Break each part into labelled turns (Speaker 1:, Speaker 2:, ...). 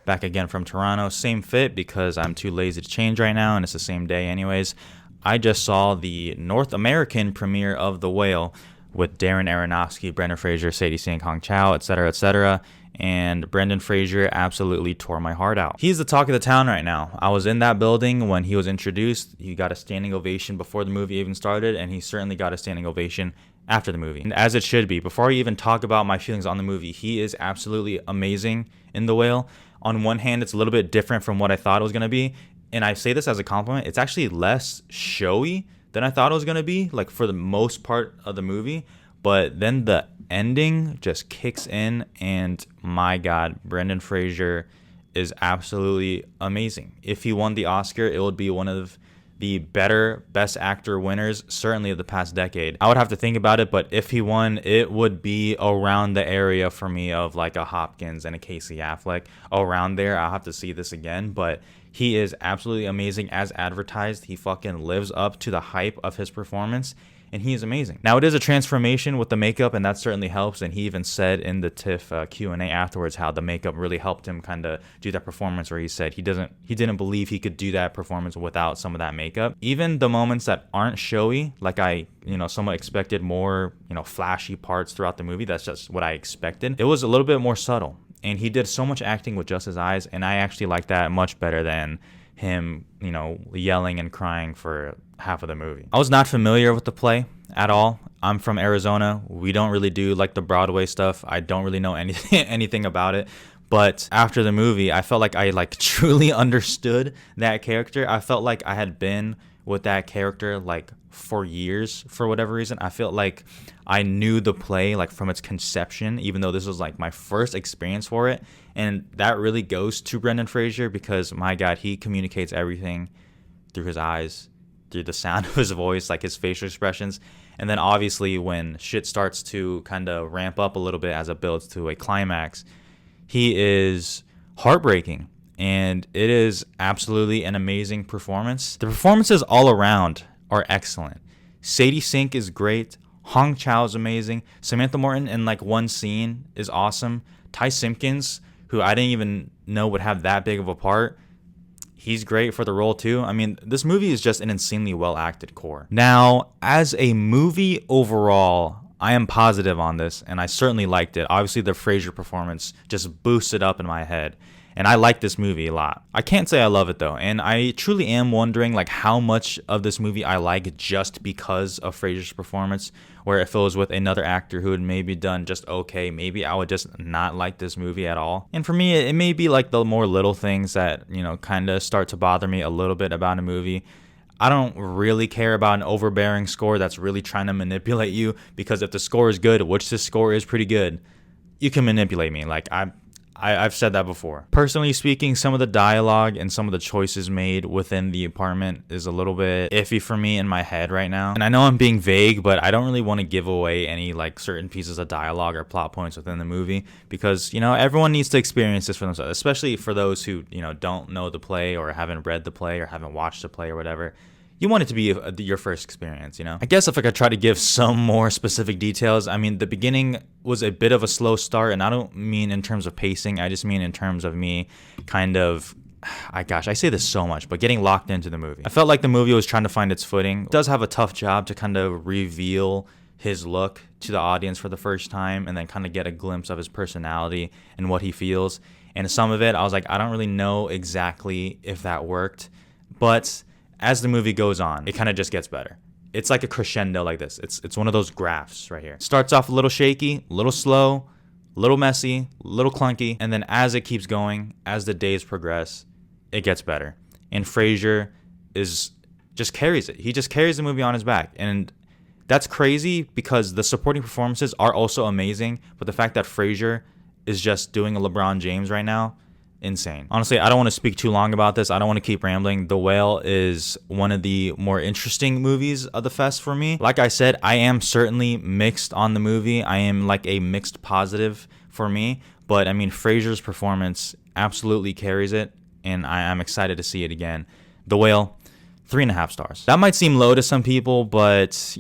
Speaker 1: back again from Toronto. Same fit because I'm too lazy to change right now, and it's the same day anyways. I just saw the North American premiere of The Whale with Darren Aronofsky, Brendan Fraser, Sadie Sink, chau, etc., etc. And Brendan Fraser absolutely tore my heart out. He's the talk of the town right now. I was in that building when he was introduced. He got a standing ovation before the movie even started, and he certainly got a standing ovation after the movie. And as it should be. Before I even talk about my feelings on the movie, he is absolutely amazing in The Whale. On one hand, it's a little bit different from what I thought it was going to be. And I say this as a compliment. It's actually less showy than I thought it was going to be, like for the most part of the movie. But then the ending just kicks in, and my God, Brendan Fraser is absolutely amazing. If he won the Oscar, it would be one of the better Best Actor winners, certainly of the past decade. I would have to think about it, but if he won, it would be around the area for me of like a Hopkins and a Casey Affleck. Around there, I'll have to see this again, but he is absolutely amazing as advertised. He fucking lives up to the hype of his performance, and he is amazing. Now, it is a transformation with the makeup, and that certainly helps. And he even said in the TIFF Q&A afterwards how the makeup really helped him kind of do that performance, where he said he didn't believe he could do that performance without some of that makeup. Even the moments that aren't showy, like I somewhat expected more, flashy parts throughout the movie. That's just what I expected. It was a little bit more subtle, and he did so much acting with just his eyes, and I actually like that much better than him, yelling and crying for half of the movie. I was not familiar with the play at all. I'm from Arizona. We don't really do like the Broadway stuff. I don't really know anything about it. But after the movie, I felt like I truly understood that character. I felt like I had been with that character for years for whatever reason. I felt like I knew the play from its conception, even though this was my first experience for it. And that really goes to Brendan Fraser because, my God, he communicates everything through his eyes, through the sound of his voice, his facial expressions. And then obviously when shit starts to kind of ramp up a little bit as it builds to a climax, he is heartbreaking. And it is absolutely an amazing performance. The performances all around are excellent. Sadie Sink is great. Chau is amazing. Samantha Morton in one scene is awesome. Ty Simpkins, who I didn't even know would have that big of a part, he's great for the role too. I mean, this movie is just an insanely well acted core. Now, as a movie overall, I am positive on this, and I certainly liked it. Obviously, the Fraser performance just boosted up in my head. And I like this movie a lot. I can't say I love it though. And I truly am wondering how much of this movie I like just because of Fraser's performance. Where if it was with another actor who had maybe done just okay, maybe I would just not like this movie at all. And for me, it may be the more little things that, kind of start to bother me a little bit about a movie. I don't really care about an overbearing score that's really trying to manipulate you, because if the score is good, which this score is pretty good, you can manipulate me. I've said that before. Personally speaking, some of the dialogue and some of the choices made within the apartment is a little bit iffy for me in my head right now. And I know I'm being vague, but I don't really want to give away any certain pieces of dialogue or plot points within the movie, because everyone needs to experience this for themselves, especially for those who don't know the play or haven't read the play or haven't watched the play or whatever. You want it to be your first experience, I guess if I could try to give some more specific details, I mean, the beginning was a bit of a slow start, and I don't mean in terms of pacing, I just mean in terms of me kind of, I say this so much, but getting locked into the movie. I felt like the movie was trying to find its footing. It does have a tough job to kind of reveal his look to the audience for the first time, and then kind of get a glimpse of his personality and what he feels. And some of it, I was like, I don't really know exactly if that worked, but as the movie goes on, it kind of just gets better. It's like a crescendo like this. It's one of those graphs right here. Starts off a little shaky, a little slow, a little messy, a little clunky, and then as it keeps going, as the days progress, it gets better. And Fraser just carries it. He just carries the movie on his back. And that's crazy because the supporting performances are also amazing, but the fact that Fraser is just doing a LeBron James right now, insane. Honestly, I don't want to speak too long about this. I don't want to keep rambling. The Whale is one of the more interesting movies of the fest for me. Like I said, I am certainly mixed on the movie. I am a mixed positive for me. But I mean, Fraser's performance absolutely carries it, and I'm excited to see it again. The Whale, 3.5 stars. That might seem low to some people, but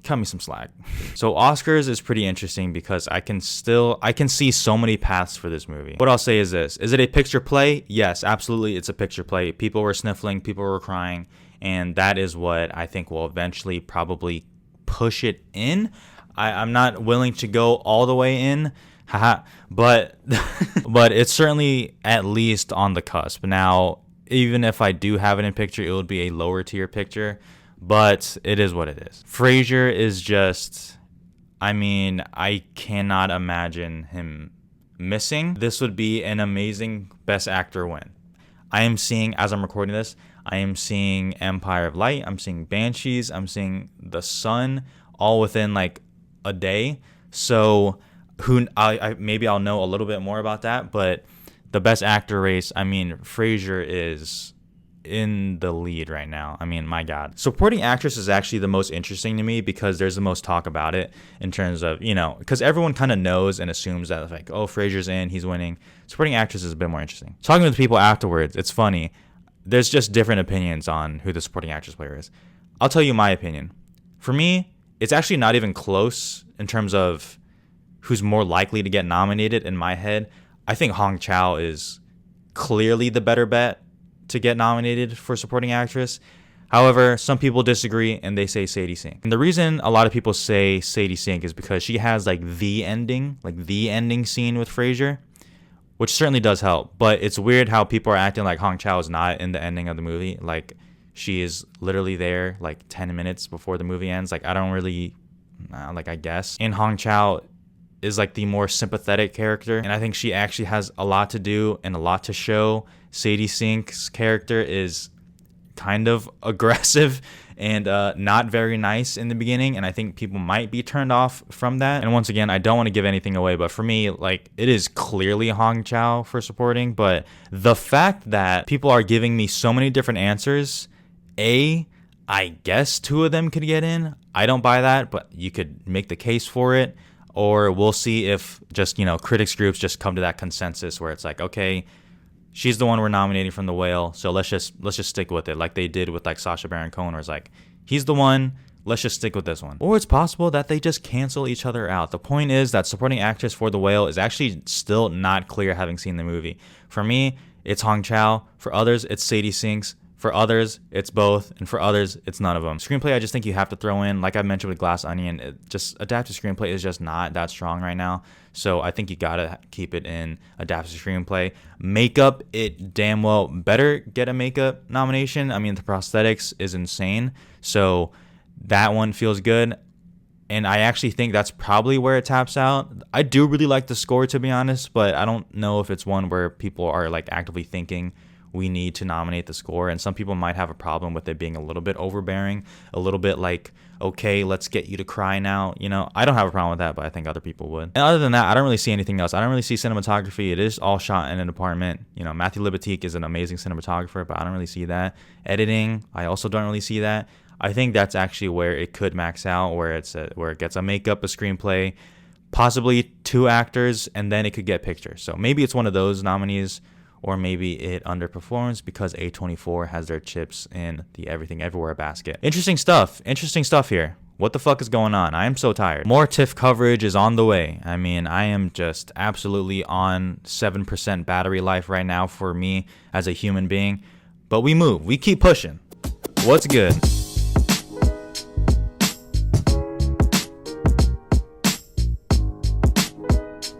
Speaker 1: cut me some slack. So Oscars is pretty interesting because I can see so many paths for this movie. What I'll say is this: is it a picture play? Yes, absolutely, it's a picture play. People were sniffling, people were crying, and that is what I think will eventually probably push it in. I'm not willing to go all the way in, haha, but it's certainly at least on the cusp. Now, even if I do have it in picture, it would be a lower tier picture, but it is what it is. Fraser is just, I mean, I cannot imagine him missing. This would be an amazing Best Actor win. I am seeing, as I'm recording this, I am seeing Empire of Light, I'm seeing Banshees, I'm seeing The Sun, all within like a day. So maybe I'll know a little bit more about that, but the Best Actor race, I mean, Fraser is in the lead right now. I mean, my God. Supporting actress is actually the most interesting to me because there's the most talk about it in terms of, you know, because everyone kind of knows and assumes that like, oh, Fraser's in, he's winning. Supporting actress is a bit more interesting. Talking with people afterwards, it's funny. There's just different opinions on who the supporting actress player is. I'll tell you my opinion. For me, it's actually not even close in terms of who's more likely to get nominated in my head. I think chau is clearly the better bet to get nominated for supporting actress. However, some people disagree and they say Sadie Sink. And the reason a lot of people say Sadie Sink is because she has like the ending scene with Fraser, which certainly does help. But it's weird how people are acting like chau is not in the ending of the movie. Like, she is literally there like 10 minutes before the movie ends. Like, I don't really, I guess. And chau is like the more sympathetic character. And I think she actually has a lot to do and a lot to show. Sadie Sink's character is kind of aggressive and not very nice in the beginning. And I think people might be turned off from that. And once again, I don't want to give anything away, but for me, like, it is clearly chau for supporting. But the fact that people are giving me so many different answers, I guess 2 of them could get in. I don't buy that, but you could make the case for it. Or we'll see if just, you know, critics groups just come to that consensus where it's like, okay, she's the one we're nominating from The Whale, so let's just stick with it, like they did with like Sacha Baron Cohen, where it's like, he's the one, let's just stick with this one. Or it's possible that they just cancel each other out. The point is that supporting actress for The Whale is actually still not clear having seen the movie. For me, it's chau. For others, it's Sadie Sinks. For others, it's both, and for others, it's none of them. Screenplay, I just think you have to throw in, like I mentioned with Glass Onion, just adaptive screenplay is just not that strong right now. So I think you gotta keep it in adaptive screenplay. Makeup, it damn well better get a makeup nomination. I mean, the prosthetics is insane, so that one feels good. And I actually think that's probably where it taps out. I do really like the score, to be honest, but I don't know if it's one where people are like actively thinking we need to nominate the score. And some people might have a problem with it being a little bit overbearing, a little bit like, okay, let's get you to cry now. You know, I don't have a problem with that, but I think other people would. And other than that, I don't really see anything else. I don't really see cinematography. It is all shot in an apartment. You know, Matthew Libatique is an amazing cinematographer, but I don't really see that. Editing, I also don't really see that. I think that's actually where it could max out, where it gets a makeup, a screenplay, possibly 2 actors, and then it could get pictures. So maybe it's one of those nominees. Or maybe it underperforms because A24 has their chips in the Everything Everywhere basket. Interesting stuff here. What the fuck is going on? I am so tired. More TIFF coverage is on the way. I mean, I am just absolutely on 7% battery life right now for me as a human being. But we move. We keep pushing. What's good?